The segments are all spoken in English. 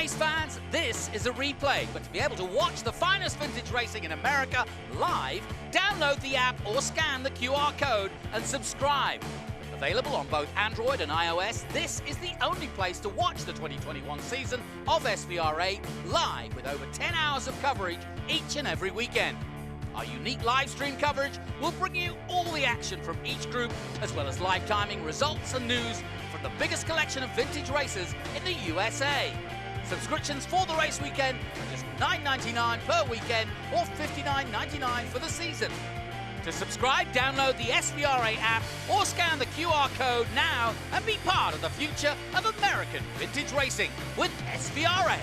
race fans, this is a replay, but to be able to watch the finest vintage racing in America live, download the app or scan the QR code and subscribe. Available on both Android and iOS, this is the only place to watch the 2021 season of SVRA live with over 10 hours of coverage each and every weekend. Our unique live stream coverage will bring you all the action from each group, as well as live timing, results and news from the biggest collection of vintage races in the USA. Subscriptions for the race weekend are just $9.99 per weekend or $59.99 for the season. To subscribe, download the SVRA app or scan the QR code now and be part of the future of American vintage racing with SVRA.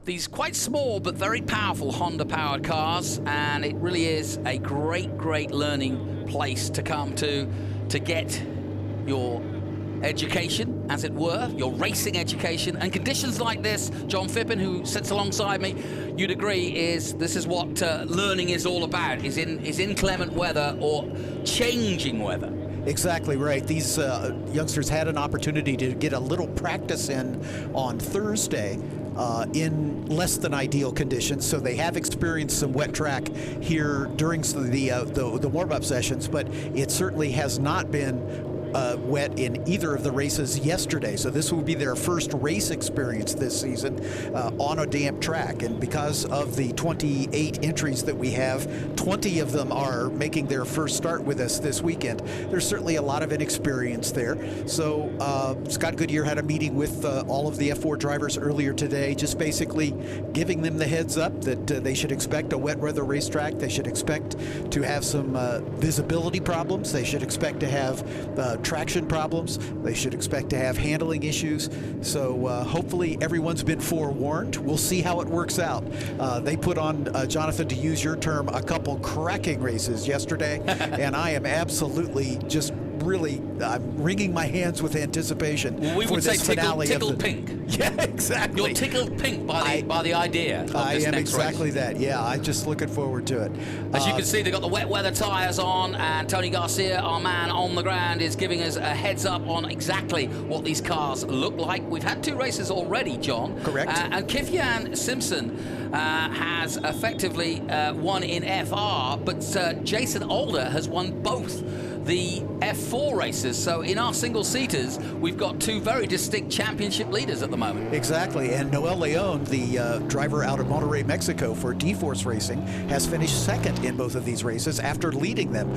These quite small but very powerful Honda-powered cars, and it really is a great learning place to come to get your education, as it were, your racing education. And conditions like this, John Phippen, who sits alongside me, you'd agree this is what learning is all about, is in inclement weather or changing weather. Exactly right. These youngsters had an opportunity to get a little practice in on Thursday in less than ideal conditions, so they have experienced some wet track here during the warm-up sessions, but it certainly has not been wet in either of the races yesterday. So this will be their first race experience this season on a damp track. And because of the 28 entries that we have, 20 of them are making their first start with us this weekend. There's certainly a lot of inexperience there. So Scott Goodyear had a meeting with all of the F4 drivers earlier today, just basically giving them the heads up that they should expect a wet weather racetrack. They should expect to have some visibility problems. They should expect to have traction problems. They should expect to have handling issues. So hopefully everyone's been forewarned. We'll see how it works out. They put on, Jonathan, to use your term, a couple cracking races yesterday, and I am absolutely just really, I'm wringing my hands with anticipation for this finale. Tickled pink. Yeah, exactly. You're tickled pink by the idea of I this am next exactly race. That. Yeah, I'm just looking forward to it. As you can see, they've got the wet weather tyres on, and Tony Garcia, our man on the ground, is giving us a heads up on exactly what these cars look like. We've had two races already, John. Correct. And Kvyat Simpson has effectively won in FR, but Jason Alder has won both the F4 races. So in our single-seaters, we've got two very distinct championship leaders at the moment. Exactly, and Noel Leon, the driver out of Monterrey, Mexico for D-Force Racing, has finished second in both of these races after leading them.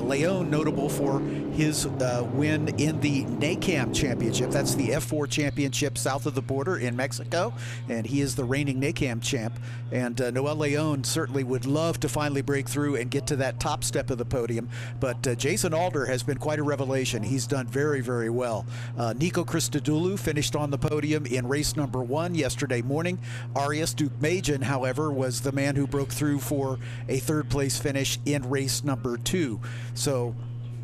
Leon, notable for his win in the NACAM Championship. That's the F4 Championship south of the border in Mexico, and he is the reigning NACAM champ. And Noel Leon certainly would love to finally break through and get to that top step of the podium, but Jason Alder has been quite a revelation. He's done very well. Nico Christodoulou finished on the podium in race number 1 yesterday morning. Arias Dukmajan, however, was the man who broke through for a third place finish in race number 2. So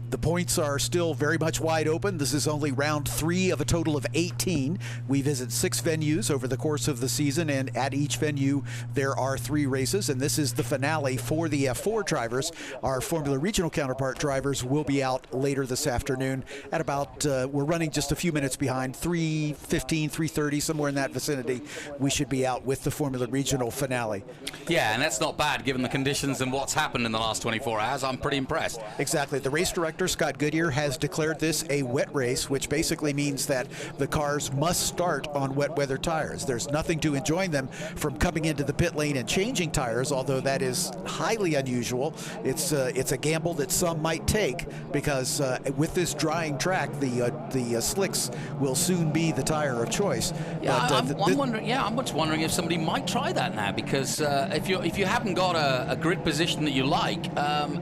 the points are still very much wide open. This is only round 3 of a total of 18. We visit 6 venues over the course of the season, and at each venue there are 3 races, and this is the finale for the F4 drivers. Our Formula Regional counterpart drivers will be out later this afternoon at about, we're running just a few minutes behind, 3:15, 3:30, somewhere in that vicinity. We should be out with the Formula Regional finale. Yeah, and that's not bad given the conditions and what's happened in the last 24 hours. I'm pretty impressed. Exactly. The race director, Scott Goodyear, has declared this a wet race, which basically means that the cars must start on wet weather tires. There's nothing to enjoin them from coming into the pit lane and changing tires, although that is highly unusual. It's a gamble that some might take, because with this drying track, the slicks will soon be the tire of choice. Yeah, But, I'm wondering. Yeah, I'm just wondering if somebody might try that now, because if you haven't got a grid position that you like,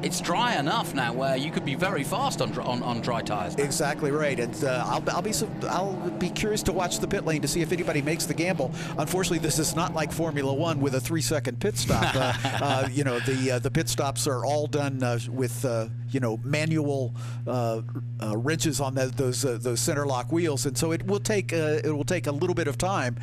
it's dry enough now where you could be very fast on dry tires. Exactly right, and I'll be curious to watch the pit lane to see if anybody makes the gamble. Unfortunately, this is not like Formula One with a 3-second pit stop. The pit stops are all done with manual wrenches on those center lock wheels, and so it will take a little bit of time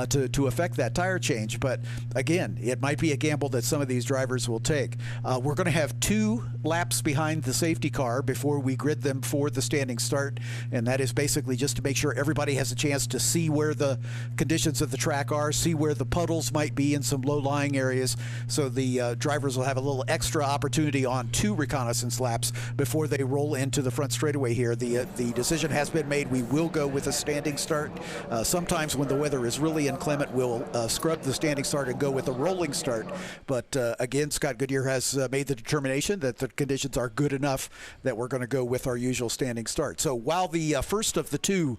to affect that tire change. But again, it might be a gamble that some of these drivers will take. We're going to have 2 laps behind the safety car before we grid them for the standing start, and that is basically just to make sure everybody has a chance to see where the conditions of the track are, see where the puddles might be in some low-lying areas, so the drivers will have a little extra opportunity on 2 reconnaissance laps before they roll into the front straightaway here. The decision has been made. We will go with a standing start. Sometimes when the weather is really inclement, we'll scrub the standing start and go with a rolling start. But again, Scott Goodyear has made the determination that the conditions are good enough that we're going to go with our usual standing start. So while the first of the 2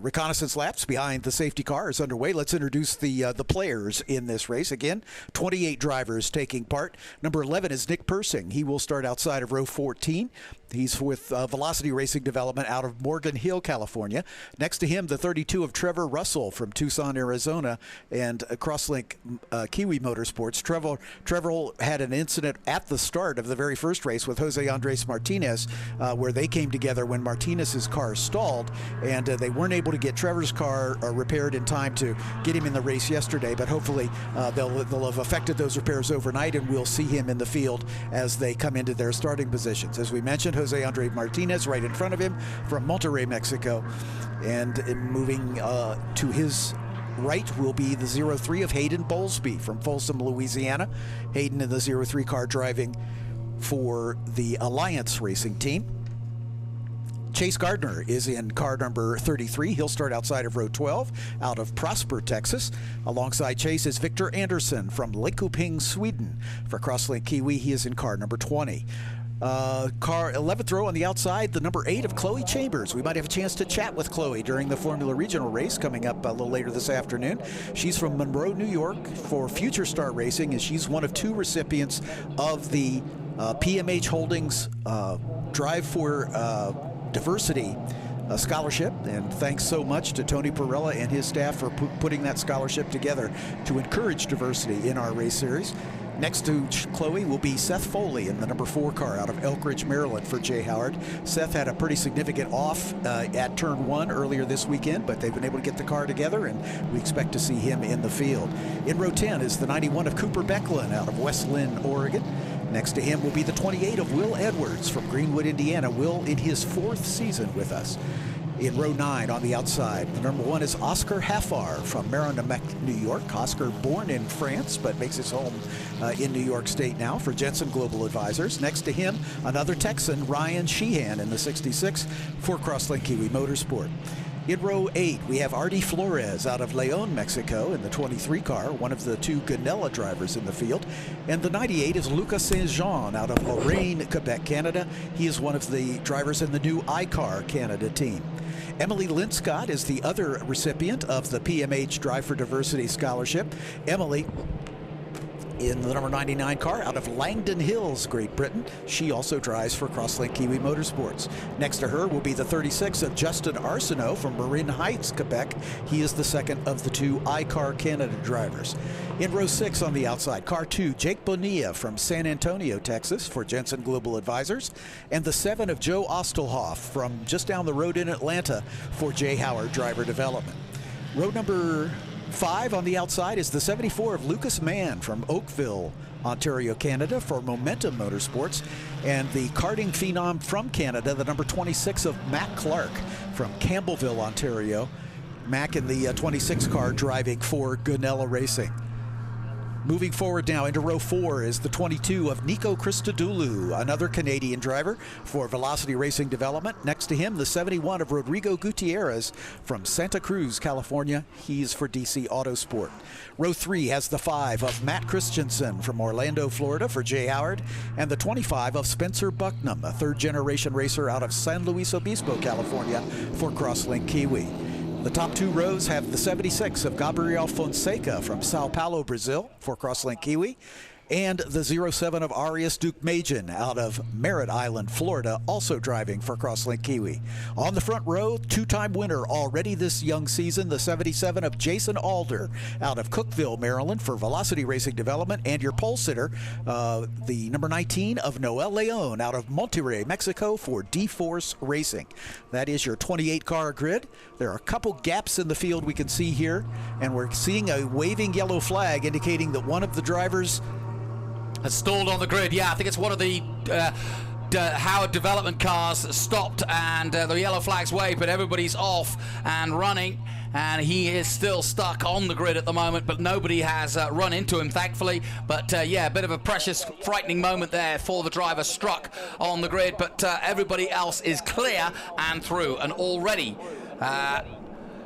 reconnaissance laps behind the safety car is underway, let's introduce the players in this race. Again, 28 drivers taking part. Number 11 is Nick Persing. He will start outside of row 14. He's with Velocity Racing Development out of Morgan Hill, California. Next to him, the 32 of Trevor Russell from Tucson, Arizona, and Crosslink Kiwi Motorsports. Trevor had an incident at the start of the very first race with Jose Andres Martinez, where they came together when Martinez's car stalled, and they weren't able to get Trevor's car repaired in time to get him in the race yesterday. But hopefully they'll have effected those repairs overnight, and we'll see him in the field as they come into their starting positions. As we mentioned, Jose Andres Martinez right in front of him from Monterrey, Mexico. And moving to his right will be the 03 of Hayden Bowlesby from Folsom, Louisiana. Hayden in the 03 car driving for the Alliance Racing Team. Chase Gardner is in car number 33. He'll start outside of row 12 out of Prosper, Texas. Alongside Chase is Victor Andersson from Linköping, Sweden. For Crosslink Kiwi, he is in car number 20. Car 11th row on the outside, the number 8 of Chloe Chambers. We might have a chance to chat with Chloe during the Formula Regional race coming up a little later this afternoon. She's from Monroe, New York for Future Star Racing, and she's one of 2 recipients of the PMH Holdings Drive for Diversity scholarship, and thanks so much to Tony Perella and his staff for putting that scholarship together to encourage diversity in our race series. Next to Chloe will be Seth Foley in the number 4 car out of Elk Ridge, Maryland for Jay Howard. Seth had a pretty significant off at turn 1 earlier this weekend, but they've been able to get the car together, and we expect to see him in the field. In row 10 is the 91 of Cooper Becklin out of West Lynn, Oregon. Next to him will be the 28 of Will Edwards from Greenwood, Indiana. Will in his 4th season with us. In row 9 on the outside, the number 1 is Oscar Haffar from Merrimack, New York. Oscar born in France, but makes his home in New York State now for Jensen Global Advisors. Next to him, another Texan, Ryan Sheehan in the 66 for Crosslink Kiwi Motorsport. In row 8, we have Artie Flores out of Leon, Mexico in the 23 car, one of the 2 Ganella drivers in the field. And the 98 is Lucas Saint-Jean out of Lorraine, Quebec, Canada. He is one of the drivers in the new iCar Canada team. Emily Linscott is the other recipient of the PMH Drive for Diversity Scholarship. Emily in the number 99 car out of Langdon Hills, Great Britain. She also drives for Crosslink Kiwi Motorsports. Next to her will be the 36 of Justin Arsenault from Marin Heights, Quebec. He is the second of the 2 iCar Canada drivers. In row 6 on the outside, car 2, Jake Bonilla from San Antonio, Texas for Jensen Global Advisors. And the 7 of Joe Ostelhoff from just down the road in Atlanta for Jay Howard Driver Development. Row number 5 on the outside is the 74 of Lucas Mann from Oakville, Ontario, Canada for Momentum Motorsports. And the karting phenom from Canada, the number 26 of Matt Clark from Campbellville, Ontario. Mac in the 26 car driving for Ganella Racing. Moving forward now into row 4 is the 22 of Nico Christodoulou, another Canadian driver for Velocity Racing Development. Next to him, the 71 of Rodrigo Gutierrez from Santa Cruz, California. He's for DC Autosport. Row 3 has the 5 of Matt Christensen from Orlando, Florida for Jay Howard, and the 25 of Spencer Bucknam, a third-generation racer out of San Luis Obispo, California for Crosslink Kiwi. The top 2 rows have the 76 of Gabriel Fonseca from Sao Paulo, Brazil for Crosslink Kiwi. And the 07 of Arias Duke-Majan out of Merritt Island, Florida, also driving for Crosslink Kiwi. On the front row, two-time winner already this young season, the 77 of Jason Alder out of Cookeville, Maryland for Velocity Racing Development. And your pole sitter, the number 19 of Noel Leon out of Monterrey, Mexico for D-Force Racing. That is your 28-car grid. There are a couple gaps in the field we can see here, and we're seeing a waving yellow flag indicating that one of the drivers has stalled on the grid. Yeah, I think it's one of the Howard development cars stopped, and the yellow flag's waved, but everybody's off and running, and he is still stuck on the grid at the moment, but nobody has run into him, thankfully. But yeah, a bit of a precious, frightening moment there for the driver struck on the grid, but everybody else is clear and through, and already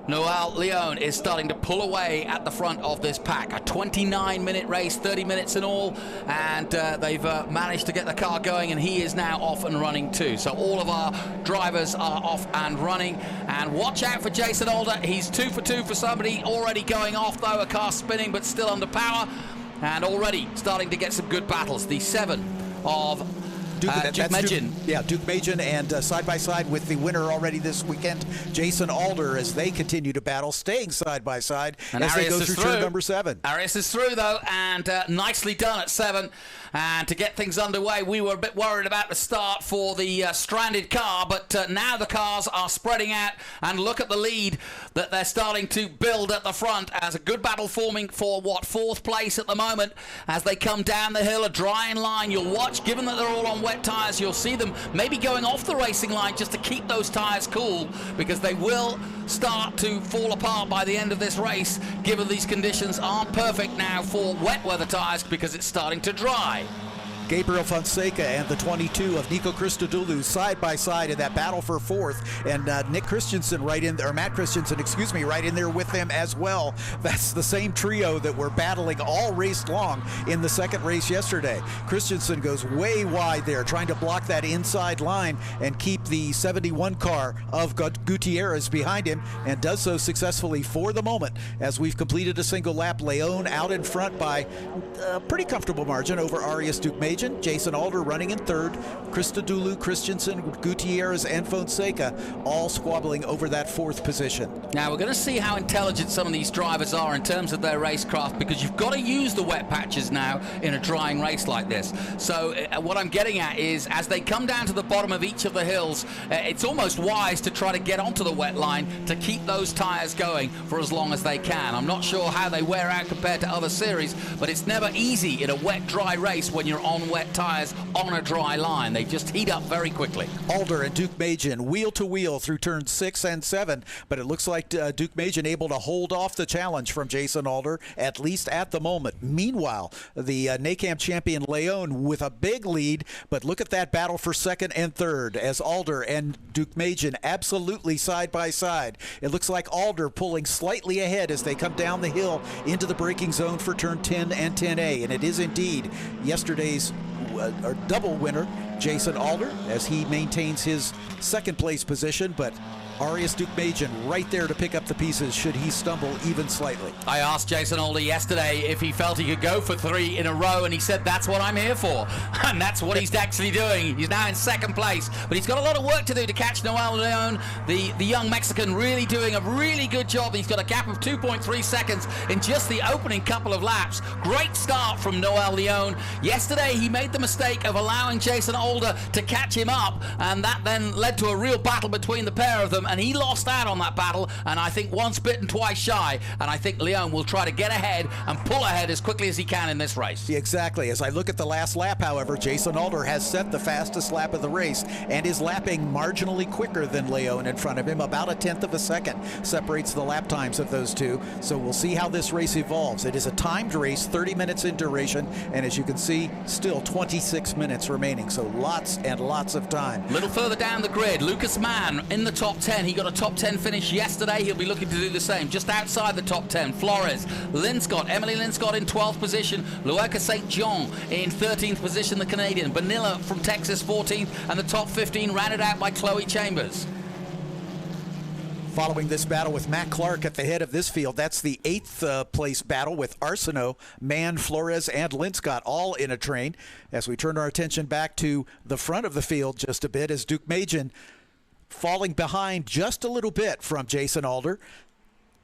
Noel Leon is starting to pull away at the front of this pack. A 29-minute race, 30 minutes in all, and they've managed to get the car going, and he is now off and running too. So all of our drivers are off and running, and watch out for Jason Alder. He's 2 for 2 for somebody, already going off though, a car spinning but still under power, and already starting to get some good battles. The 7 of Duke-Majan. Duke-Majan, and side by side with the winner already this weekend, Jason Alder, as they continue to battle, staying side by side and as Arias they go through turn number 7. Arias is through though, and nicely done at 7. And to get things underway, we were a bit worried about the start for the stranded car, but now the cars are spreading out, and look at the lead that they're starting to build at the front, as a good battle forming for, 4th place at the moment as they come down the hill, a drying line. You'll watch, given that they're all on wet tyres, you'll see them maybe going off the racing line just to keep those tyres cool, because they will start to fall apart by the end of this race, given these conditions aren't perfect now for wet weather tyres, because it's starting to dry. Gabriel Fonseca and the 22 of Nico Christodoulou side by side in that battle for 4th, and Nick Christensen right in there, or Matt Christensen, excuse me, right in there with them as well. That's the same trio that were battling all race long in the second race yesterday. Christensen goes way wide there, trying to block that inside line and keep the 71 car of Gutierrez behind him, and does so successfully for the moment as we've completed a single lap. Leon out in front by a pretty comfortable margin over Arias Duke-Majan. Jason Alder running in 3rd. Christodoulou, Christensen, Gutierrez, and Fonseca all squabbling over that 4th position. Now we're going to see how intelligent some of these drivers are in terms of their racecraft, because you've got to use the wet patches now in a drying race like this. So what I'm getting at is, as they come down to the bottom of each of the hills, it's almost wise to try to get onto the wet line to keep those tyres going for as long as they can. I'm not sure how they wear out compared to other series, but it's never easy in a wet, dry race when you're on wet tyres on a dry line. They just heat up very quickly. Alder and Duke-Majan wheel to wheel through turns 6 and 7, but it looks like Duke-Majan able to hold off the challenge from Jason Alder, at least at the moment. Meanwhile, the NACAM champion Leon with a big lead, but look at that battle for 2nd and 3rd as Alder and Duke-Majan absolutely side by side. It looks like Alder pulling slightly ahead as they come down the hill into the braking zone for turn 10 and 10A, and it is indeed yesterday's double winner, Jason Alder, as he maintains his 2nd place position, but Arias Duke-Majan right there to pick up the pieces should he stumble even slightly. I asked Jason Alder yesterday if he felt he could go for 3 in a row, and he said that's what I'm here for. And that's what he's actually doing. He's now in 2nd place, but he's got a lot of work to do to catch Noel Leon, the young Mexican, really doing a really good job. He's got a gap of 2.3 seconds in just the opening couple of laps. Great start from Noel Leon. Yesterday he made the mistake of allowing Jason Alder to catch him up, and that then led to a real battle between the pair of them, and he lost out on that battle, and I think once bitten, twice shy, and I think Leon will try to get ahead and pull ahead as quickly as he can in this race. Exactly. As I look at the last lap, however, Jason Alder has set the fastest lap of the race and is lapping marginally quicker than Leon in front of him. About a 1/10 of a second separates the lap times of those two, so we'll see how this race evolves. It is a timed race, 30 minutes in duration, and as you can see, still 26 minutes remaining, so lots and lots of time. A little further down the grid, Lucas Mann in the top 10. He got a top 10 finish yesterday. He'll be looking to do the same. Just outside the top 10, Flores, Linscott, Emily Linscott in 12th position, Luerka St. John in 13th position, the Canadian, Bonilla from Texas 14th, and the top 15 rounded out by Chloe Chambers. Following this battle with Matt Clark at the head of this field, that's the 8th place battle with Arsenault, Mann, Flores, and Linscott all in a train. As we turn our attention back to the front of the field just a bit, as Duke Majan falling behind just a little bit from Jason Alder.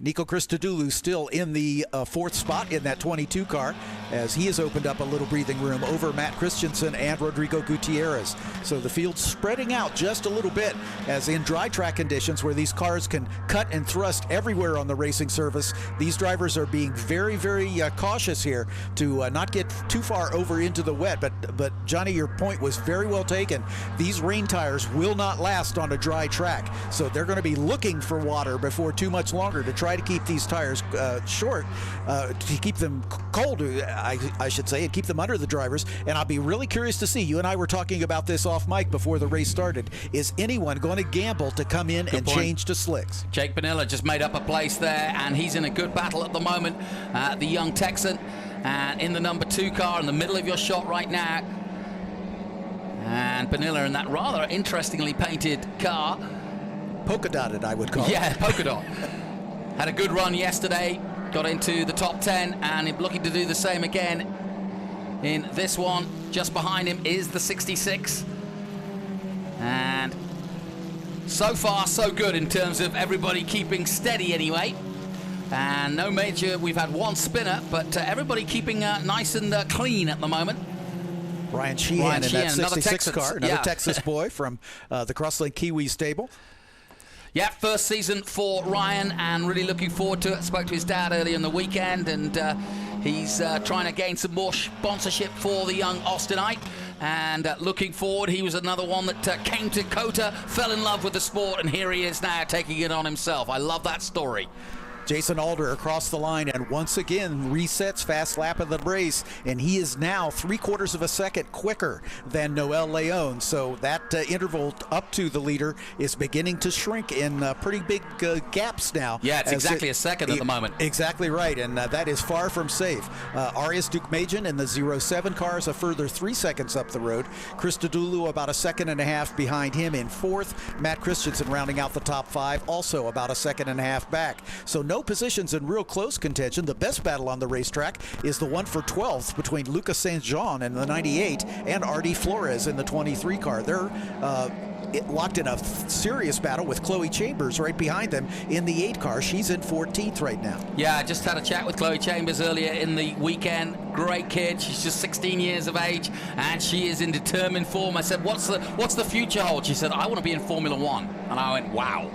Nico Christodoulou still in the 4th spot in that 22 car, as he has opened up a little breathing room over Matt Christensen and Rodrigo Gutierrez. So the field's spreading out just a little bit, as in dry track conditions where these cars can cut and thrust everywhere on the racing surface, these drivers are being very, very cautious here to not get too far over into the wet. But Johnny, your point was very well taken. These rain tires will not last on a dry track, so they're going to be looking for water before too much longer to try to keep these tires short, to keep them cold, I should say, and keep them under the drivers. And I'll be really curious to see, you and I were talking about this off mic before the race started, is anyone going to gamble to come in and change to slicks? Jake Bonilla just made up a place there, and he's in a good battle at the moment, the young Texan, in the number 2 car in the middle of your shot right now. And Bonilla in that rather interestingly painted car. Polka dotted, I would call it. Yeah, polka dot. Had a good run yesterday, got into the top 10, and looking to do the same again in this one. Just behind him is the 66. And so far, so good in terms of everybody keeping steady anyway. And no major, we've had one spinner, but everybody keeping nice and clean at the moment. Ryan Sheehan in that 66 car, another yeah. Texas boy from the Crosslink Kiwi stable. Yeah, first season for Ryan, and really looking forward to it. Spoke to his dad earlier in the weekend, and he's trying to gain some more sponsorship for the young Austinite. And looking forward, he was another one that came to COTA, fell in love with the sport, and here he is now taking it on himself. I love that story. Jason Alder across the line, and once again resets fast lap of the race, and he is now 3/4 of a second quicker than Noel Leon. So that interval up to the leader is beginning to shrink in pretty big gaps now. Yeah, it's exactly a second at the moment. Exactly right, and that is far from safe. Arias Duke Majan in the 07 car is a further 3 seconds up the road. Christodoulou about 1.5 seconds behind him in 4th. Matt Christensen rounding out the top 5, also about 1.5 seconds back. So no positions in real close contention. The best battle on the racetrack is the one for 12th between Lucas St. Jean in the 98 and Artie Flores in the 23 car. They're locked in a serious battle with Chloe Chambers right behind them in the 8 car. She's in 14th right now. Yeah, I just had a chat with Chloe Chambers earlier in the weekend. Great kid. She's just 16 years of age, and she is in determined form. I said, what's the future hold? She said, I want to be in Formula One. And I went, wow.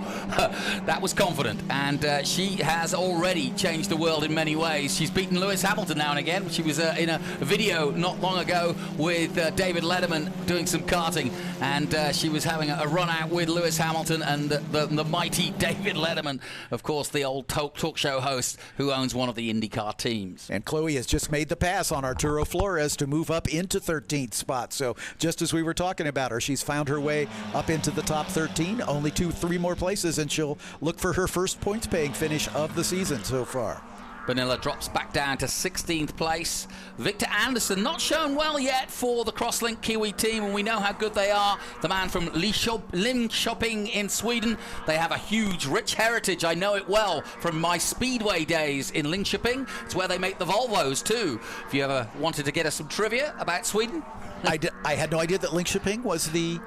That was confident. And she has already changed the world in many ways. She's beaten Lewis Hamilton now and again. She was in a video not long ago with David Letterman doing some karting, and she was having a run out with Lewis Hamilton and the mighty David Letterman, of course, the old talk show host who owns one of the IndyCar teams. And Chloe has just made the pass on Arturo Flores to move up into 13th spot. So just as we were talking about her, she's found her way up into the top 13. Only 2-3 more places, and she'll look for her first points-paying finish of the season so far. Bonilla drops back down to 16th place. Victor Anderson not shown well yet for the Crosslink Kiwi team, and we know how good they are. The man from Linköping in Sweden. They have a huge, rich heritage. I know it well from my speedway days in Linköping. It's where they make the Volvos too. If you ever wanted to get us some trivia about Sweden. I had no idea that Linköping was the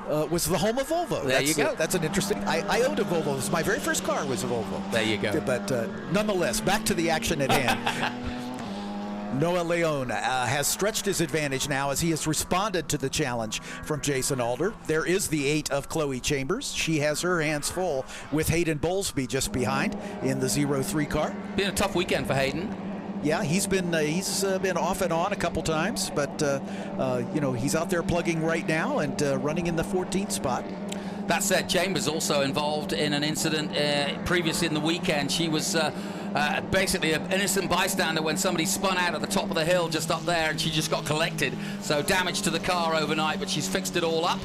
home of Volvo. There you go. That's an interesting. I owned a Volvo. My very first car was a Volvo. There you go. But nonetheless, back to the action at hand. Noah Leon has stretched his advantage now as he has responded to the challenge from Jason Alder. There is the 8 of Chloe Chambers. She has her hands full with Hayden Bowlesby just behind in the 03 car. Been a tough weekend for Hayden. Yeah, he's been off and on a couple times, but he's out there plugging right now and running in the 14th spot. That said, Chambers also involved in an incident previous in the weekend. She was basically an innocent bystander when somebody spun out at the top of the hill just up there, and she just got collected. So damage to the car overnight, but she's fixed it all up.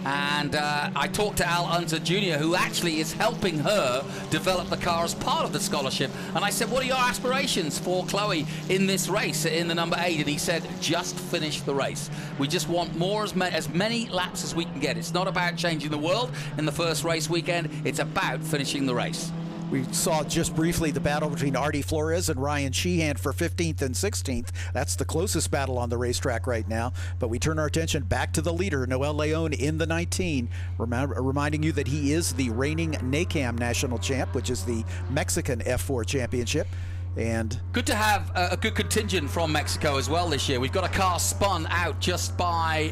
And I talked to Al Unser Jr., who actually is helping her develop the car as part of the scholarship. And I said, what are your aspirations for Chloe in this race, in the number 8? And he said, just finish the race. We just want more, as many laps as we can get. It's not about changing the world in the first race weekend. It's about finishing the race. We saw just briefly the battle between Artie Flores and Ryan Sheehan for 15th and 16th. That's the closest battle on the racetrack right now. But we turn our attention back to the leader, Noel Leon, in the 19, reminding you that he is the reigning NACAM national champ, which is the Mexican F4 championship. And good to have a good contingent from Mexico as well this year. We've got a car spun out just by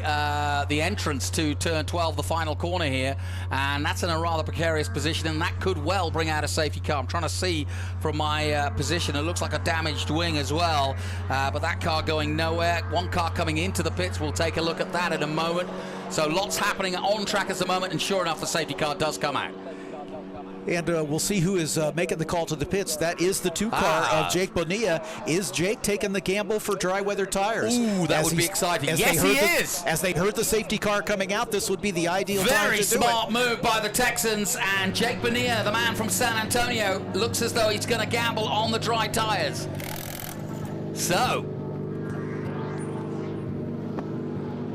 the entrance to turn 12, the final corner here, and that's in a rather precarious position, and that could well bring out a safety car. I'm trying to see from my position. It looks like a damaged wing as well, but that car going nowhere. One car coming into the pits. We'll take a look at that in a moment. So lots happening on track at the moment, and sure enough, the safety car does come out. And we'll see who is making the call to the pits. That is the 2 car of Jake Bonilla. Is Jake taking the gamble for dry weather tires? Ooh, that would be exciting. Yes, he is. As they heard the safety car coming out, this would be the ideal time to do it. Very smart move by the Texans. And Jake Bonilla, the man from San Antonio, looks as though he's going to gamble on the dry tires. So,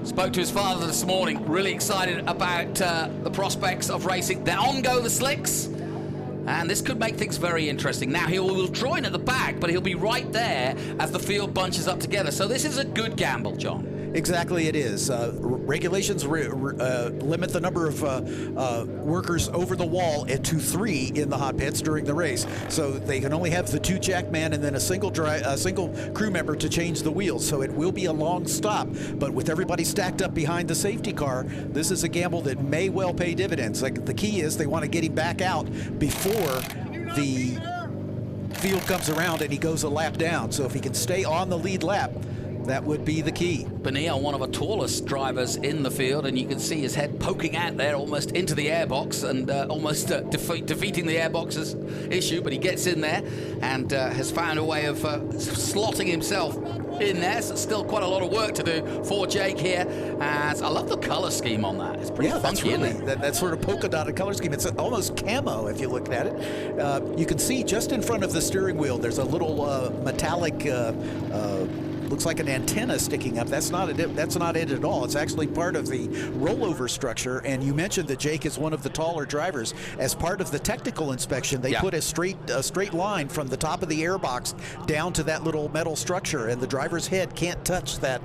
spoke to his father this morning, really excited about the prospects of racing. Then on go the slicks, and this could make things very interesting. Now, he will join at the back, but he'll be right there as the field bunches up together. So this is a good gamble, John. Exactly, it is. Regulations limit the number of workers over the wall to 3 in the hot pits during the race. So they can only have the 2 jackmen and then a single crew member to change the wheels. So it will be a long stop. But with everybody stacked up behind the safety car, this is a gamble that may well pay dividends. Like, the key is they want to get him back out before the field comes around and he goes a lap down. So if he can stay on the lead lap, that would be the key. Bonilla, one of the tallest drivers in the field, and you can see his head poking out there almost into the airbox and almost defeating the airbox's issue, but he gets in there and has found a way of slotting himself in there. So still quite a lot of work to do for Jake here. As I love the color scheme on that. It's pretty funky, isn't it? That sort of polka dotted color scheme. It's almost camo if you look at it. You can see just in front of the steering wheel, there's a little metallic looks like an antenna sticking up. That's not it. That's not it at all. It's actually part of the rollover structure. And you mentioned that Jake is one of the taller drivers. As part of the technical inspection, they put a straight line from the top of the airbox down to that little metal structure, and the driver's head can't touch that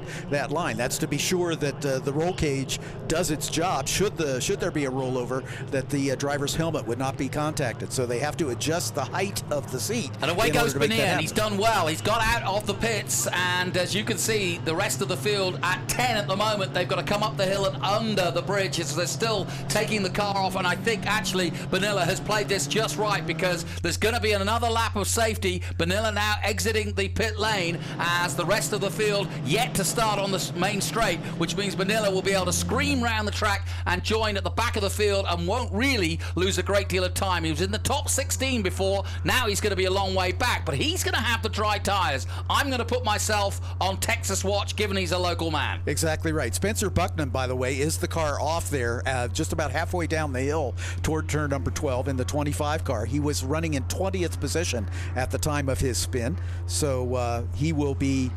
line. That's to be sure that the roll cage does its job. Should there be a rollover, that the driver's helmet would not be contacted. So they have to adjust the height of the seat. And away goes Bonilla, and he's done well. He's got out of the pits, and as you can see, the rest of the field at 10 at the moment. They've got to come up the hill and under the bridge as they're still taking the car off. And I think actually Bonilla has played this just right, because there's going to be another lap of safety. Bonilla now exiting the pit lane as the rest of the field yet to start on the main straight, which means Bonilla will be able to scream round the track and join at the back of the field and won't really lose a great deal of time. He was in the top 16 before. Now he's going to be a long way back, but he's going to have the dry tires. I'm going to put myself on Texas watch, given he's a local man. Exactly right. Spencer Bucknam, by the way, is the car off there just about halfway down the hill toward turn number 12 in the 25 car. He was running in 20th position at the time of his spin, so he will be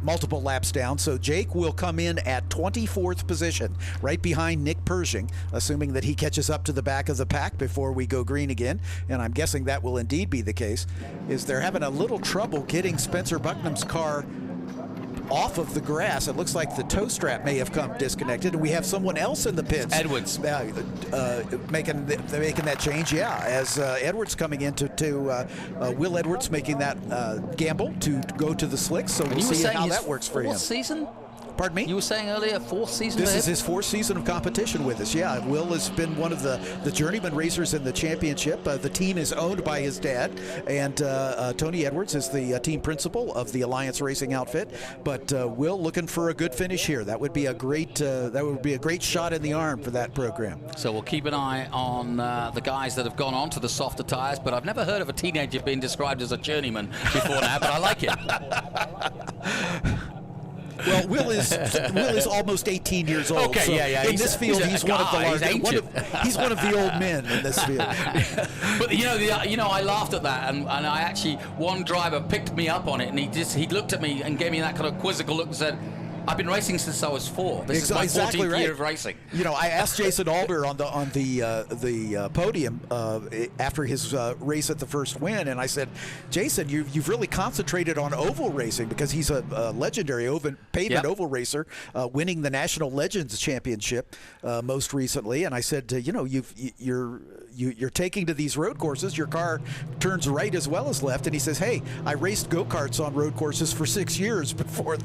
multiple laps down. So Jake will come in at 24th position, right behind Nick Pershing, assuming that he catches up to the back of the pack before we go green again, and I'm guessing that will indeed be the case. Is they're having a little trouble getting Spencer Bucknam's car off of the grass. It looks like the toe strap may have come disconnected, and we have someone else in the pits. Edwards making that change. Yeah, as Edwards coming into Will Edwards making that gamble to go to the slicks. So we'll see how that works for him. Season? Pardon me? You were saying earlier, 4th season? This is his 4th season of competition with us. Yeah, Will has been one of the journeyman racers in the championship. The team is owned by his dad, and Tony Edwards is the team principal of the Alliance Racing outfit. But Will looking for a good finish here. That would be a great shot in the arm for that program. So we'll keep an eye on the guys that have gone on to the softer tires. But I've never heard of a teenager being described as a journeyman before now. But I like it. Well, Will is almost 18 years old. Okay, so yeah. in this field, he's one of the largest. He's one of the old men in this field. But I laughed at that, and I actually, one driver picked me up on it, and he looked at me and gave me that kind of quizzical look and said, I've been racing since I was 4. This is my 14th year of racing. I asked Jason Alder on the podium after his race at the first win, and I said, Jason, you've really concentrated on oval racing because he's a legendary pavement oval racer, winning the National Legends Championship most recently. And I said, you're taking to these road courses, your car turns right as well as left. And he says, hey, I raced go-karts on road courses for 6 years before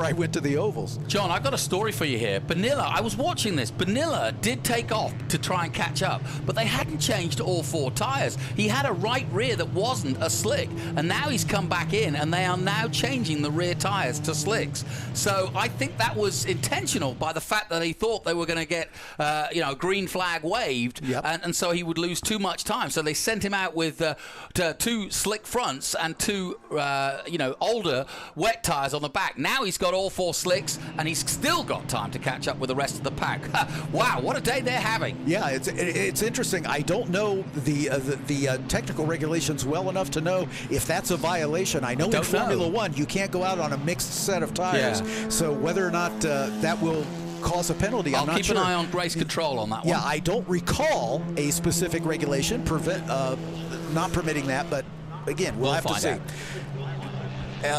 I went to the ovals. John, I've got a story for you here. Bonilla, I was watching this. Bonilla did take off to try and catch up, but they hadn't changed all 4 tires. He had a right rear that wasn't a slick, and now he's come back in, and they are now changing the rear tires to slicks. So I think that was intentional by the fact that he thought they were going to get, a green flag waved, and so he would lose too much time. So they sent him out with 2 slick fronts and 2, older wet tires on the back. Now he's got all 4 slicks, and he's still got time to catch up with the rest of the pack. Wow, what a day they're having. Yeah, it's interesting. I don't know the technical regulations well enough to know if that's a violation. I know in Formula One you can't go out on a mixed set of tires. Yeah. So whether or not that will cause a penalty, I'm not sure. I'll keep an eye on race control on that one. Yeah, I don't recall a specific regulation not permitting that, but again, we'll have to see.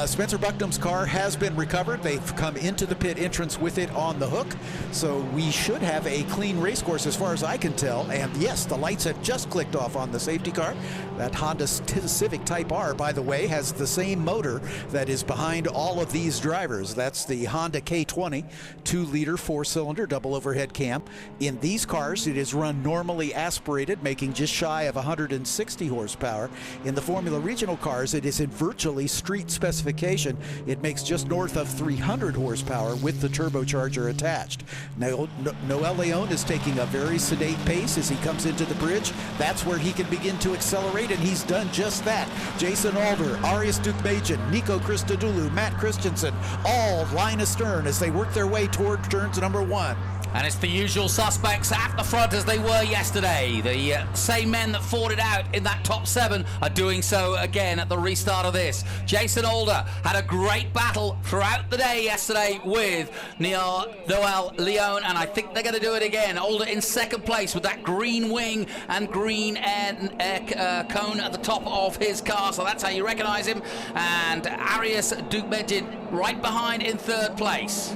Spencer Bucknam's car has been recovered. They've come into the pit entrance with it on the hook. So we should have a clean race course as far as I can tell. And yes, the lights have just clicked off on the safety car. That Honda Civic Type R, by the way, has the same motor that is behind all of these drivers. That's the Honda K20, 2-liter, 4-cylinder, double overhead cam. In these cars, it is run normally aspirated, making just shy of 160 horsepower. In the Formula Regional cars, it is in virtually street specification. It makes just north of 300 horsepower with the turbocharger attached. Now, Noel Leon is taking a very sedate pace as he comes into the bridge. That's where he can begin to accelerate, and he's done just that. Jason Alder, Arias Dukmajian, Nico Christodoulou, Matt Christensen, all line astern as they work their way toward turns number 1. And it's the usual suspects at the front as they were yesterday. The same men that fought it out in that top 7 are doing so again at the restart of this. Jason Alder had a great battle throughout the day yesterday with Noel Leon, and I think they're going to do it again. Alder in second place with that green wing and green air cone at the top of his car, so that's how you recognize him. And Arias Dukmajian right behind in third place.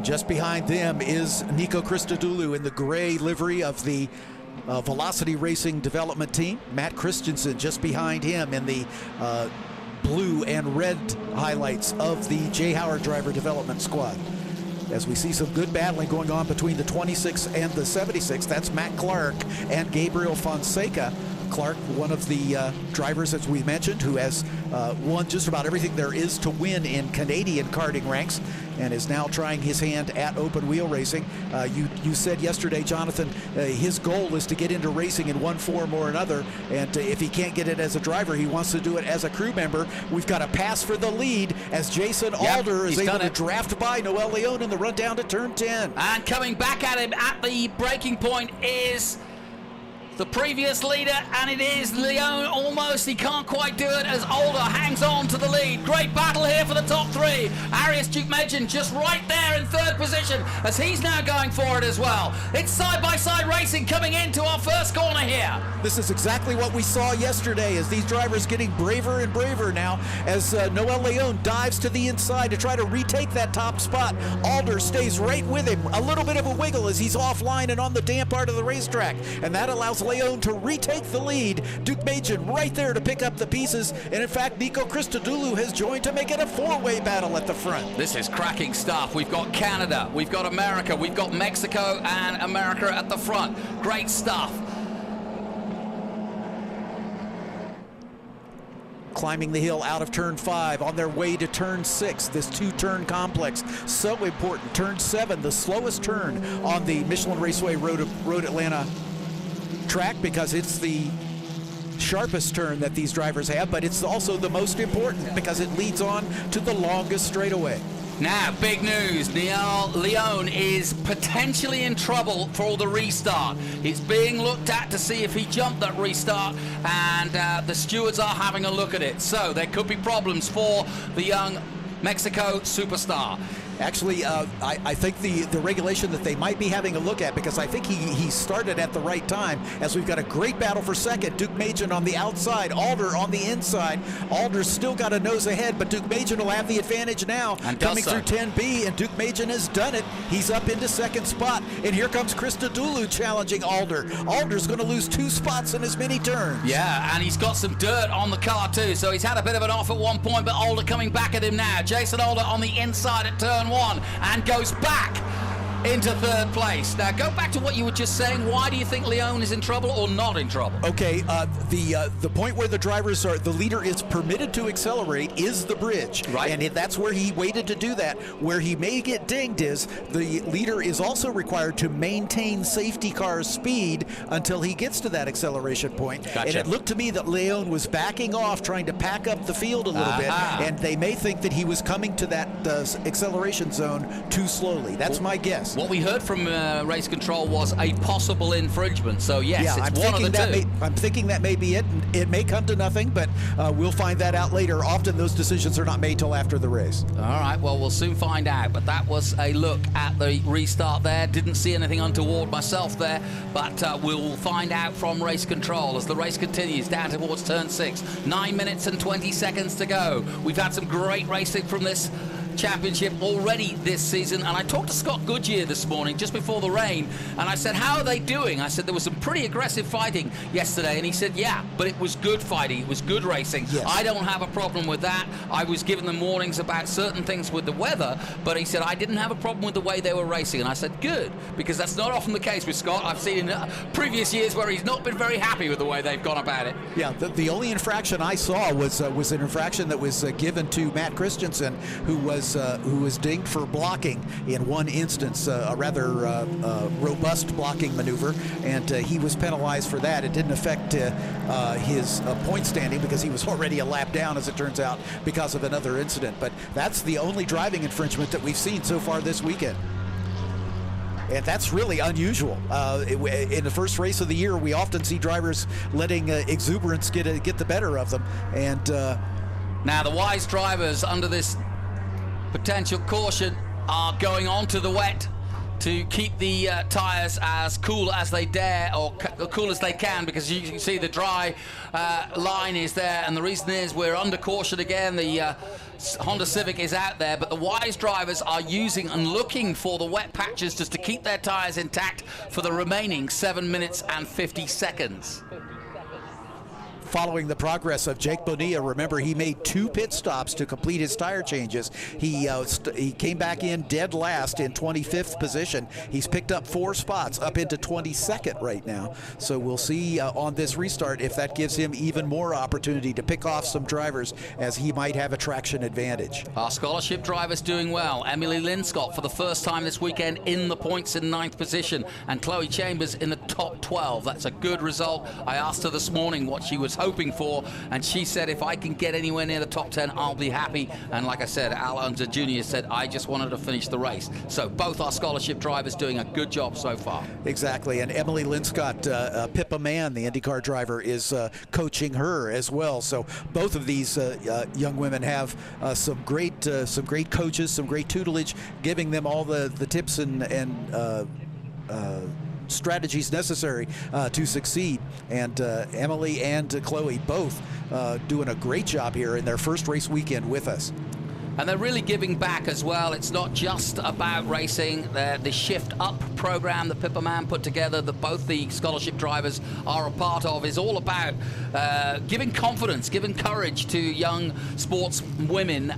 Just behind them is Nico Christodoulou in the gray livery of the Velocity Racing development team. Matt Christensen just behind him in the blue and red highlights of the Jay Howard driver development squad. As we see some good battling going on between the 26 and the 76. That's Matt Clark and Gabriel Fonseca. Clark, one of the drivers, as we mentioned, who has won just about everything there is to win in Canadian karting ranks and is now trying his hand at open wheel racing. You said yesterday, Jonathan, his goal is to get into racing in one form or another, and if he can't get it as a driver, he wants to do it as a crew member. We've got a pass for the lead as Jason Alder is able to draft by Noel Leon in the run down to turn 10. And coming back at him at the breaking point is the previous leader, and it is Leon almost. He can't quite do it as Alder hangs on to the lead. Great battle here for the top 3. Arias Dukmajian just right there in third position as he's now going for it as well. It's side-by-side racing coming into our first corner here. This is exactly what we saw yesterday as these drivers getting braver and braver now as Noel Leon dives to the inside to try to retake that top spot. Alder stays right with him. A little bit of a wiggle as he's offline and on the damp part of the racetrack, and that allows Leon to retake the lead. Dukmajian right there to pick up the pieces, and in fact Nico Christodoulou has joined to make it a 4-way battle at the front. This is cracking stuff. We've got Canada, we've got America, we've got Mexico and America at the front. Great stuff. Climbing the hill out of turn 5 on their way to turn 6, this 2-turn complex, so important. Turn 7, the slowest turn on the Michelin Raceway Road Atlanta track because it's the sharpest turn that these drivers have, but it's also the most important because it leads on to the longest straightaway. Now, big news. Leon is potentially in trouble for the restart. It's being looked at to see if he jumped that restart, and the stewards are having a look at it. So there could be problems for the young Mexico superstar. Actually, I think the regulation that they might be having a look at, because I think he started at the right time, as we've got a great battle for second. Duke Majan on the outside, Alder on the inside. Alder's still got a nose ahead, but Duke Majan will have the advantage now. And coming through 10B, and Duke Majan has done it. He's up into second spot, and here comes Christodoulou challenging Alder. Alder's going to lose 2 spots in as many turns. Yeah, and he's got some dirt on the car too, so he's had a bit of an off at one point, but Alder coming back at him now. Jason Alder on the inside at turn 1 and goes back into third place. Now, go back to what you were just saying. Why do you think Leon is in trouble or not in trouble? Okay, the point where the drivers are, the leader is permitted to accelerate is the bridge. Right. And that's where he waited to do that. Where he may get dinged is the leader is also required to maintain safety car speed until he gets to that acceleration point. Gotcha. And it looked to me that Leon was backing off, trying to pack up the field a little bit, and they may think that he was coming to that acceleration zone too slowly. That's my guess. What we heard from race control was a possible infringement. So yes, yeah, it's one of the two. I'm thinking that may be it. It may come to nothing, but we'll find that out later. Often those decisions are not made till after the race. All right, well, we'll soon find out. But that was a look at the restart there. Didn't see anything untoward myself there, but we'll find out from race control as the race continues down towards turn 6. 9 minutes and 20 seconds to go. We've had some great racing from this championship already this season, and I talked to Scott Goodyear this morning just before the rain, and I said, how are they doing? I said there was some pretty aggressive fighting yesterday, and he said, yeah, but it was good fighting, it was good racing. Yes. I don't have a problem with that. I was giving them warnings about certain things with the weather, but he said I didn't have a problem with the way they were racing, and I said good, because that's not often the case with Scott. I've seen in previous years where he's not been very happy with the way they've gone about it. Yeah, the only infraction I saw was an infraction that was given to Matt Christensen, who was dinged for blocking in one instance, a rather robust blocking maneuver, and he was penalized for that. It didn't affect his point standing because he was already a lap down, as it turns out, because of another incident. But that's the only driving infringement that we've seen so far this weekend. And that's really unusual. In the first race of the year, we often see drivers letting exuberance get the better of them. And now the wise drivers under this potential caution are going on to the wet to keep the tires as cool as they dare, or cool as they can, because you can see the dry line is there, and the reason is we're under caution again. The Honda Civic is out there, but the wise drivers are using and looking for the wet patches just to keep their tires intact for the remaining 7 minutes and 50 seconds. Following the progress of Jake Bonilla, remember he made 2 pit stops to complete his tire changes. He came back in dead last in 25th position. He's picked up 4 spots, up into 22nd right now. So we'll see on this restart if that gives him even more opportunity to pick off some drivers, as he might have a traction advantage. Our scholarship drivers doing well. Emily Linscott for the first time this weekend in the points in 9th position, and Chloe Chambers in the top 12. That's a good result. I asked her this morning what she was hoping for, and she said, if I can get anywhere near the top 10, I'll be happy. And like I said, Al Unser Jr. said, I just wanted to finish the race. So both our scholarship drivers doing a good job so far. Exactly, and Emily Linscott, Pippa Mann, the IndyCar driver, is coaching her as well. So both of these young women have some great coaches, some great tutelage, giving them all the tips and strategies necessary to succeed. And Emily and Chloe both doing a great job here in their first race weekend with us. And they're really giving back as well. It's not just about racing. The Shift Up program that Pippa Mann put together, that both the scholarship drivers are a part of, is all about giving confidence, giving courage to young sports women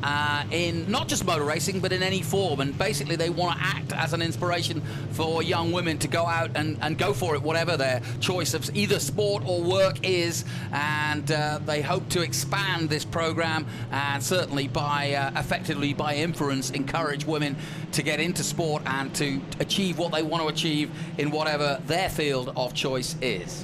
in not just motor racing, but in any form. And basically they want to act as an inspiration for young women to go out and go for it, whatever their choice of either sport or work is. And they hope to expand this program, and certainly by effectively by inference encourage women to get into sport and to achieve what they want to achieve in whatever their field of choice is.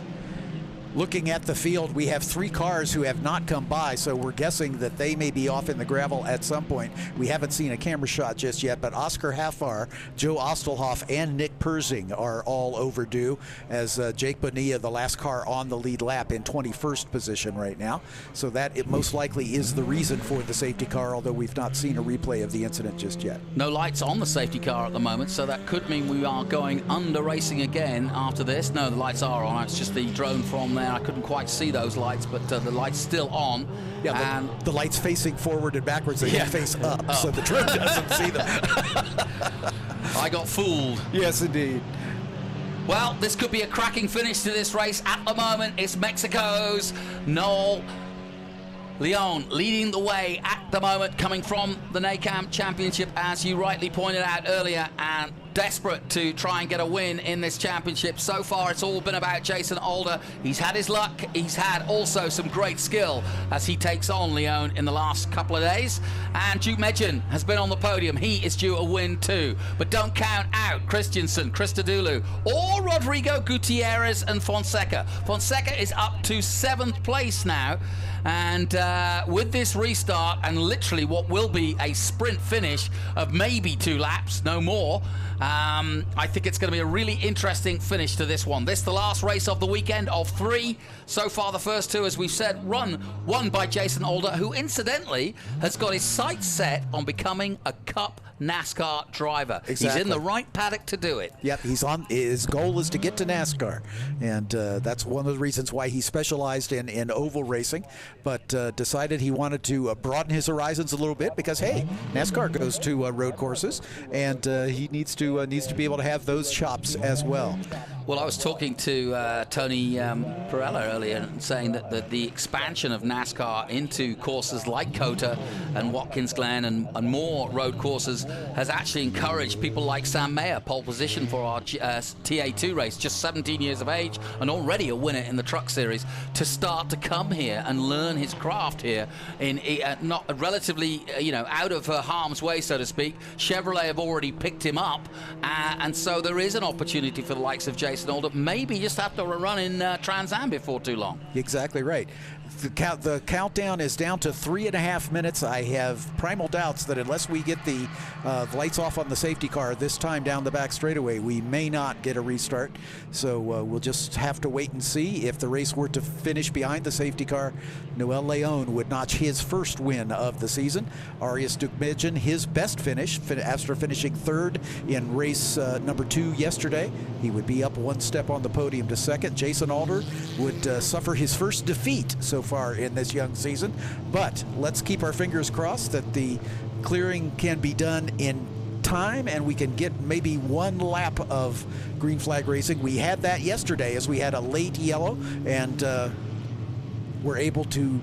looking at the field, we have 3 cars who have not come by, so we're guessing that they may be off in the gravel at some point. We haven't seen a camera shot just yet, but Oscar Hafar, Joe Ostelhoff, and Nick Persing are all overdue, as Jake Bonilla, the last car on the lead lap, in 21st position right now. So that it most likely is the reason for the safety car, although we've not seen a replay of the incident just yet. No lights on the safety car at the moment, so that could mean we are going under racing again after this. No, the lights are on. It's just the drone from there. I couldn't quite see those lights, but the light's still on. Yeah, and the lights facing forward and backwards, they face up, so the drone doesn't see them. I got fooled. Yes, indeed. Well, this could be a cracking finish to this race. At the moment, it's Mexico's Noel Leon leading the way at the moment, coming from the NACAM Championship, as you rightly pointed out earlier, and desperate to try and get a win in this championship. So far, it's all been about Jason Alder. He's had his luck. He's had also some great skill as he takes on Leon in the last couple of days. And Duke Medjan has been on the podium. He is due a win too. But don't count out Christensen, Christodoulou, or Rodrigo Gutierrez and Fonseca. Fonseca is up to 7th place now. And with this restart and literally what will be a sprint finish of maybe 2 laps, no more, I think it's going to be a really interesting finish to this one. This the last race of the weekend of 3. So far the first 2, as we've said, won by Jason Alder, who incidentally has got his sights set on becoming a Cup NASCAR driver. Exactly. He's in the right paddock to do it. Yep, his goal is to get to NASCAR, and that's one of the reasons why he specialized in oval racing, but decided he wanted to broaden his horizons a little bit because, hey, NASCAR goes to road courses, and he needs to be able to have those chops as well. Well, I was talking to Tony Perella earlier, and saying that the expansion of NASCAR into courses like COTA and Watkins Glen and more road courses has actually encouraged people like Sam Mayer, pole position for our TA2 race, just 17 years of age and already a winner in the Truck Series, to start to come here and learn his craft here in not relatively, out of harm's way, so to speak. Chevrolet have already picked him up, and so there is an opportunity for the likes of Jason Alder, maybe just have to run in Trans Am before too long. Exactly right. The countdown is down to 3.5 minutes. I have primal doubts that unless we get the lights off on the safety car this time down the back straightaway, we may not get a restart. So we'll just have to wait and see. If the race were to finish behind the safety car, Noel Leon would notch his first win of the season. Arias Dukmedjan, his best finish after finishing 3rd in race number 2 yesterday. He would be up 1 step on the podium to 2nd. Jason Alder would suffer his first defeat so far in this young season, but let's keep our fingers crossed that the clearing can be done in time and we can get maybe 1 lap of green flag racing. We had that yesterday as we had a late yellow, and we're able to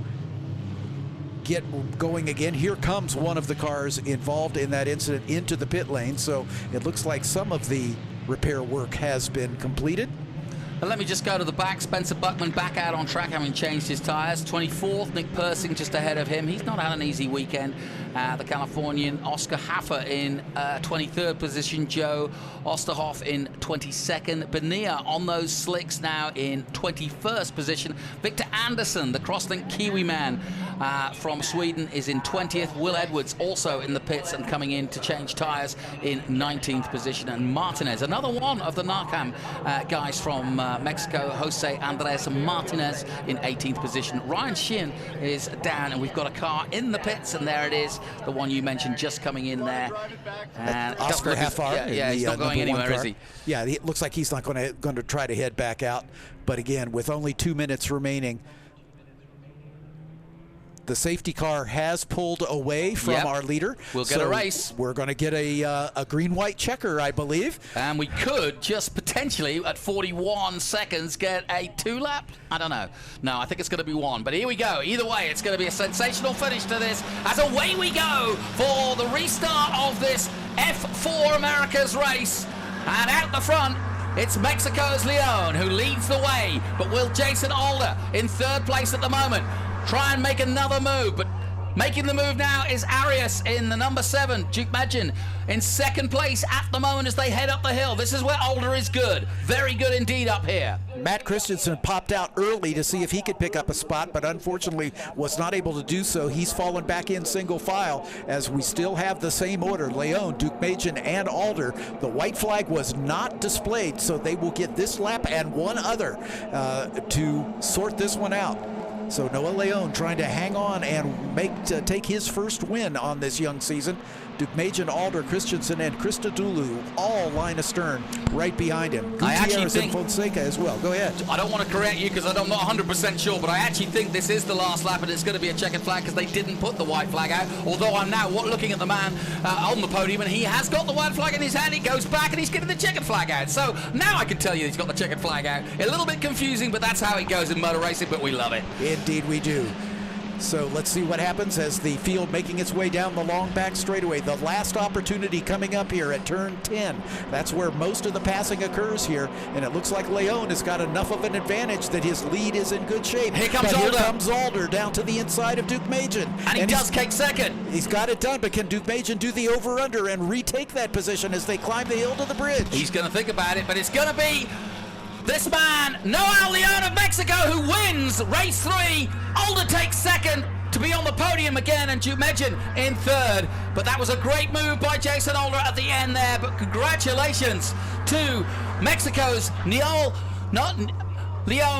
get going again. Here comes one of the cars involved in that incident into the pit lane, so it looks like some of the repair work has been completed. And let me just go to the back. Spencer Buckman back out on track, having changed his tyres. 24th, Nick Persing just ahead of him. He's not had an easy weekend. The Californian Oscar Haffer in 23rd position. Joe Osterhoff in 22nd. Bonilla on those slicks now in 21st position. Victor Anderson, the crosslink Kiwi man from Sweden, is in 20th. Will Edwards also in the pits and coming in to change tyres in 19th position. And Martinez, another one of the NACAM guys from Mexico, Jose Andres Martinez in 18th position. Ryan Sheehan is down, and we've got a car in the pits, and there it is, the one you mentioned just coming in there. And Oscar Hafar. Yeah, he's not going anywhere, is he? Yeah, it looks like he's not going to try to head back out. But again, with only 2 minutes remaining, the safety car has pulled away from our leader. We'll get a race. We're going to get a green-white checker, I believe. And we could just potentially, at 41 seconds, get a 2-lap. I don't know. No, I think it's going to be 1. But here we go. Either way, it's going to be a sensational finish to this, as away we go for the restart of this F4 Americas race. And out the front, it's Mexico's Leon who leads the way. But will Jason Alder, in 3rd place at the moment, try and make another move? But Making the move now is Arias in the number 7, Duke Magin, in second place at the moment as they head up the hill. This is where Alder is good. Very good indeed up here. Matt Christensen popped out early to see if he could pick up a spot, but unfortunately was not able to do so. He's fallen back in single file as we still have the same order. Leon, Duke Magin, and Alder. The white flag was not displayed, so they will get this lap and one other to sort this one out. So Noah Leon trying to hang on and take his first win on this young season. Duke Magin, Alder, Christensen, and Christodoulou all line astern right behind him. Gutierrez and Fonseca as well. Go ahead. I don't want to correct you because I'm not 100% sure, but I actually think this is the last lap and it's going to be a checkered flag because they didn't put the white flag out. Although I'm now looking at the man on the podium and he has got the white flag in his hand. He goes back and he's getting the checkered flag out. So now I can tell you he's got the checkered flag out. A little bit confusing, but that's how it goes in motor racing, but we love it. Indeed we do. So let's see what happens as the field making its way down the long back straightaway. The last opportunity coming up here at turn 10. That's where most of the passing occurs here, and it looks like Leon has got enough of an advantage that his lead is in good shape. Here comes Alder. Here comes Alder down to the inside of Duke Magin. And he does take second. He's got it done, but can Duke Magin do the over-under and retake that position as they climb the hill to the bridge? He's going to think about it, but it's going to be this man, Noel Leon of Mexico, who wins race 3. Alder takes second to be on the podium again, and Duke Magin in third. But that was a great move by Jason Alder at the end there. But congratulations to Mexico's Leon,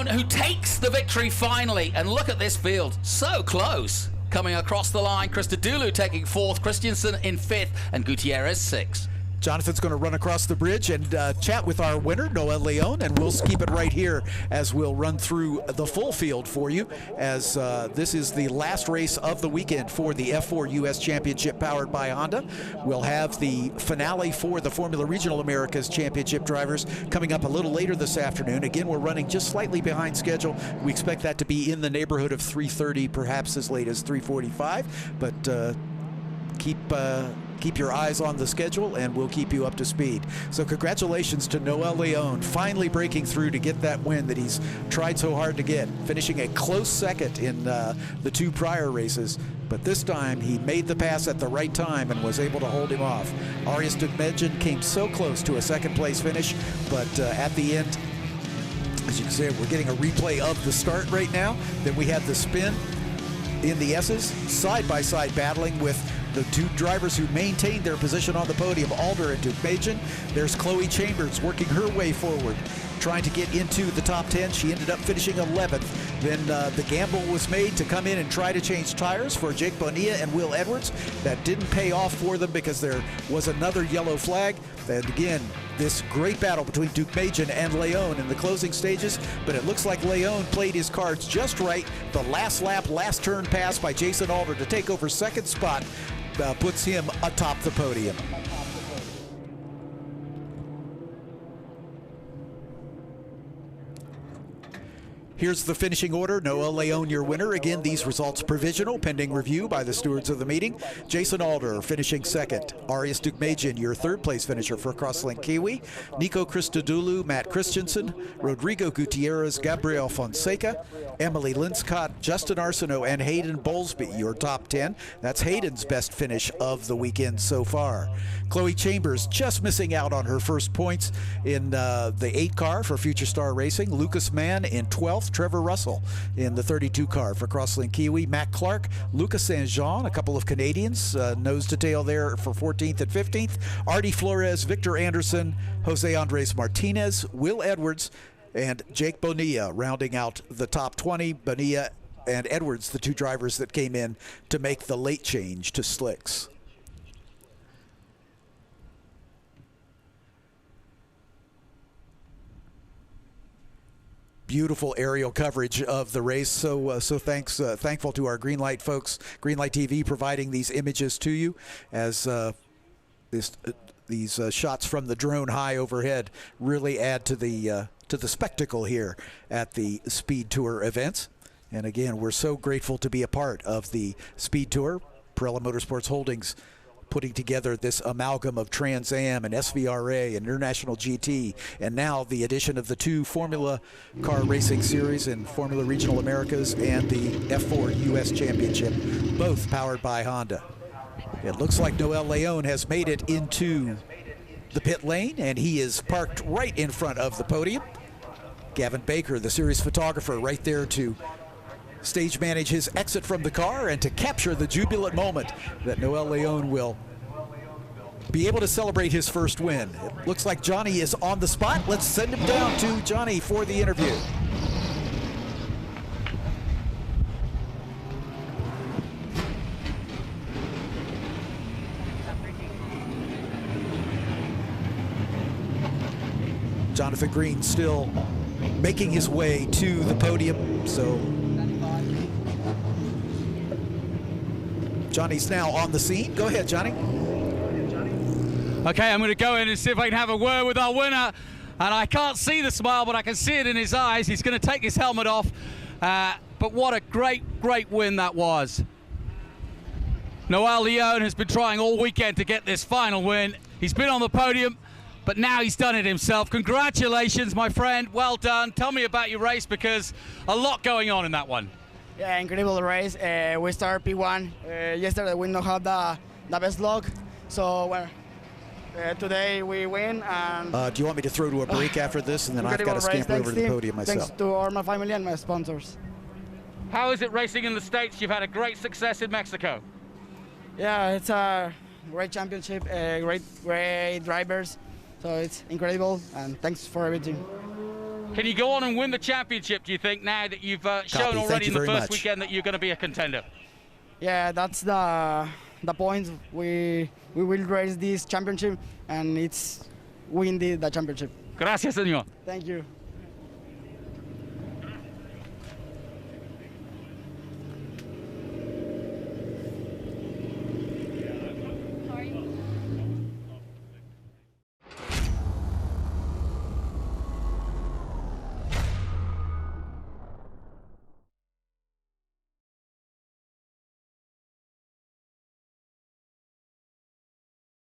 who takes the victory finally. And look at this field, so close. Coming across the line, Christodoulou taking 4th, Christensen in 5th, and Gutierrez 6th. Jonathan's going to run across the bridge and chat with our winner, Noah Leon, and we'll keep it right here as we'll run through the full field for you, as this is the last race of the weekend for the F4 U.S. Championship powered by Honda. We'll have the finale for the Formula Regional Americas Championship drivers coming up a little later this afternoon. Again, we're running just slightly behind schedule. We expect that to be in the neighborhood of 3:30, perhaps as late as 3:45, but keep your eyes on the schedule and we'll keep you up to speed. So congratulations to Noel Leon, finally breaking through to get that win that he's tried so hard to get, finishing a close second in the 2 prior races. But this time he made the pass at the right time and was able to hold him off. Arias Duke Magin came so close to a 2nd place finish, but at the end, as you can see, we're getting a replay of the start right now. Then we had the spin in the S's, side by side battling with the 2 drivers who maintained their position on the podium, Alder and Duke Magin. There's Chloe Chambers working her way forward, trying to get into the top 10. She ended up finishing 11th. Then the gamble was made to come in and try to change tires for Jake Bonilla and Will Edwards. That didn't pay off for them because there was another yellow flag. And again, this great battle between Duke Magin and Leon in the closing stages, but it looks like Leon played his cards just right. The last lap, last turn pass by Jason Alder to take over 2nd spot puts him atop the podium. Here's the finishing order. Noah Leon, your winner. Again, these results provisional, pending review by the stewards of the meeting. Jason Alder finishing 2nd. Arias Duke Magin, your 3rd place finisher for Crosslink Kiwi. Nico Christodoulou, Matt Christensen, Rodrigo Gutierrez, Gabriel Fonseca, Emily Linscott, Justin Arsenault, and Hayden Bowlesby, your top 10. That's Hayden's best finish of the weekend so far. Chloe Chambers just missing out on her first points in the 8 car for Future Star Racing. Lucas Mann in 12th. Trevor Russell in the 32 car for Crosslink Kiwi. Matt Clark, Lucas St. Jean, a couple of Canadians, nose to tail there for 14th and 15th. Artie Flores, Victor Anderson, Jose Andres Martinez, Will Edwards, and Jake Bonilla rounding out the top 20. Bonilla and Edwards, the 2 drivers that came in to make the late change to slicks. Beautiful aerial coverage of the race. So thankful to our Greenlight folks, Greenlight TV, providing these images to you as these shots from the drone high overhead really add to the spectacle here at the Speed Tour events. And again, we're so grateful to be a part of the Speed Tour. Pirelli Motorsports Holdings putting together this amalgam of Trans Am and SVRA and International GT, and now the addition of the 2 Formula Car Racing Series and Formula Regional Americas and the F4 U.S. Championship, both powered by Honda. It looks like Noel Leon has made it into the pit lane, and he is parked right in front of the podium. Gavin Baker, the series photographer, right there to stage manage his exit from the car and to capture the jubilant moment that Noel Leon will be able to celebrate his first win. It looks like Johnny is on the spot. Let's send him down to Johnny for the interview. Jonathan Green still making his way to the podium, so Johnny's now on the scene. Go ahead, Johnny. Okay, I'm going to go in and see if I can have a word with our winner. And I can't see the smile, but I can see it in his eyes. He's going to take his helmet off. But what a great, great win that was. Noel Leon has been trying all weekend to get this final win. He's been on the podium, but now he's done it himself. Congratulations, my friend. Well done. Tell me about your race, because a lot going on in that one. Yeah, incredible race. We started P1. Yesterday we don't have the best luck, so today we win. And do you want me to throw to a break after this, and then I've got to scamper over to the podium myself? Thanks to all my family and my sponsors. How is it racing in the States? You've had a great success in Mexico. Yeah, it's a great championship, great drivers, so it's incredible, and thanks for everything. Can you go on and win the championship, do you think, now that you've shown already in the first weekend that you're going to be a contender? Yeah, that's the point. We will race this championship, and it's win the championship. Gracias, señor. Thank you.